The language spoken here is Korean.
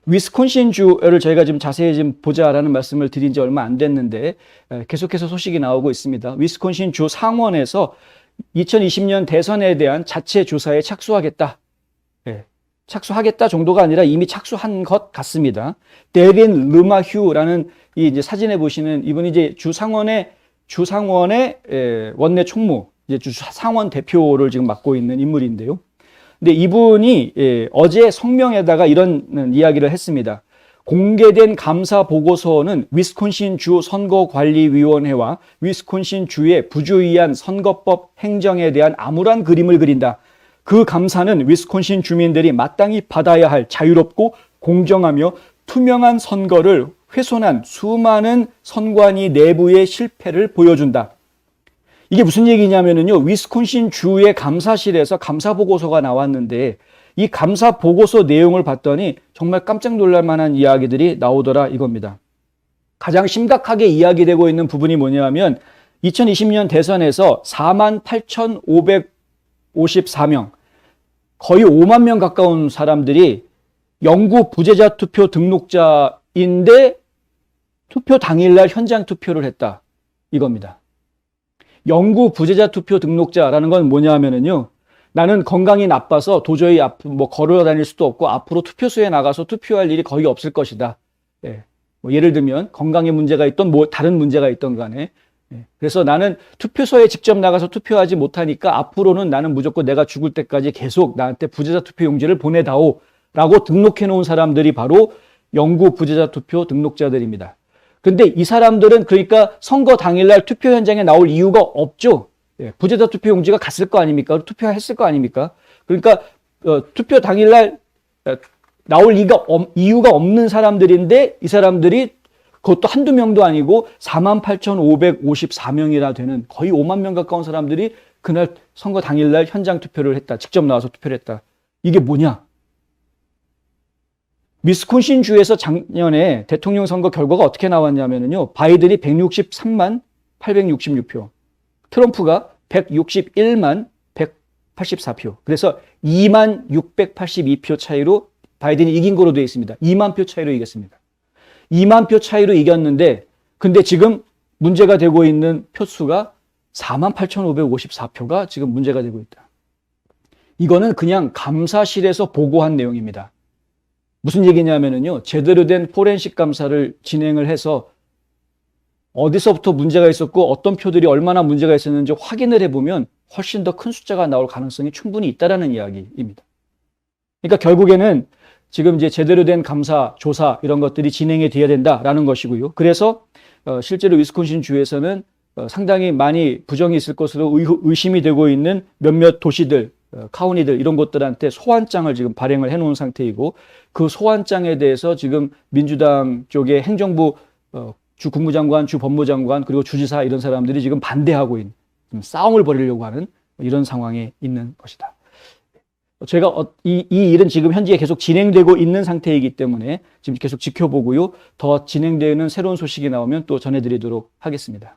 위스콘신 주를 저희가 좀 자세히 좀 보자라는 말씀을 드린 지 얼마 안 됐는데 계속해서 소식이 나오고 있습니다. 위스콘신 주 상원에서 2020년 대선에 대한 자체 조사에 착수하겠다. 착수하겠다 정도가 아니라 이미 착수한 것 같습니다. 데린 르마휴라는 이 이제 사진에 보시는 이분이 이제 주상원의 원내 총무, 이제 주상원 대표를 지금 맡고 있는 인물인데요. 근데 이분이 어제 성명에다가 이런 이야기를 했습니다. 공개된 감사 보고서는 위스콘신 주 선거관리위원회와 위스콘신 주의 부주의한 선거법 행정에 대한 암울한 그림을 그린다. 그 감사는 위스콘신 주민들이 마땅히 받아야 할 자유롭고 공정하며 투명한 선거를 훼손한 수많은 선관위 내부의 실패를 보여준다. 이게 무슨 얘기냐면요. 위스콘신 주의 감사실에서 감사 보고서가 나왔는데 이 감사 보고서 내용을 봤더니 정말 깜짝 놀랄 만한 이야기들이 나오더라 이겁니다. 가장 심각하게 이야기되고 있는 부분이 뭐냐면 2020년 대선에서 48,554명, 거의 5만 명 가까운 사람들이 영구 부재자 투표 등록자인데 투표 당일날 현장 투표를 했다 이겁니다. 영구 부재자 투표 등록자라는 건 뭐냐 하면은요, 나는 건강이 나빠서 도저히 걸어 다닐 수도 없고 앞으로 투표소에 나가서 투표할 일이 거의 없을 것이다. 예를 들면 건강에 문제가 있던 다른 문제가 있던 간에 그래서 나는 투표소에 직접 나가서 투표하지 못하니까 앞으로는 나는 무조건 내가 죽을 때까지 계속 나한테 부재자 투표 용지를 보내다오 라고 등록해 놓은 사람들이 바로 영구 부재자 투표 등록자들입니다. 근데 이 사람들은 그러니까 선거 당일날 투표 현장에 나올 이유가 없죠. 부재자 투표 용지가 갔을 거 아닙니까? 투표했을 거 아닙니까? 그러니까 투표 당일날 나올 이유가 없는 사람들인데 이 사람들이 그것도 한두 명도 아니고 48,554명이나 되는 거의 5만 명 가까운 사람들이 그날 선거 당일날 현장 투표를 했다. 직접 나와서 투표를 했다. 이게 뭐냐? 위스콘신 주에서 작년에 대통령 선거 결과가 어떻게 나왔냐면요. 바이든이 163만 866표, 트럼프가 161만 184표. 그래서 2만 682표 차이로 바이든이 이긴 거로 되어 있습니다. 2만 표 차이로 이겼습니다. 2만 표 차이로 이겼는데 근데 지금 문제가 되고 있는 표수가 48,554표가 지금 문제가 되고 있다. 이거는 그냥 감사실에서 보고한 내용입니다. 무슨 얘기냐면요. 제대로 된 포렌식 감사를 진행을 해서 어디서부터 문제가 있었고 어떤 표들이 얼마나 문제가 있었는지 확인을 해보면 훨씬 더 큰 숫자가 나올 가능성이 충분히 있다라는 이야기입니다. 그러니까 결국에는 지금 이제 제대로 된 감사, 조사 이런 것들이 진행이 돼야 된다라는 것이고요. 그래서 실제로 위스콘신 주에서는 상당히 많이 부정이 있을 것으로 의심이 되고 있는 몇몇 도시들, 카운티들 이런 곳들한테 소환장을 지금 발행을 해놓은 상태이고 그 소환장에 대해서 지금 민주당 쪽의 행정부 주 국무장관, 주 법무장관 그리고 주지사 이런 사람들이 지금 반대하고 있는 싸움을 벌이려고 하는 이런 상황에 있는 것이다. 저희가 이 일은 지금 현재 계속 진행되고 있는 상태이기 때문에 지금 계속 지켜보고요. 더 진행되는 새로운 소식이 나오면 또 전해드리도록 하겠습니다.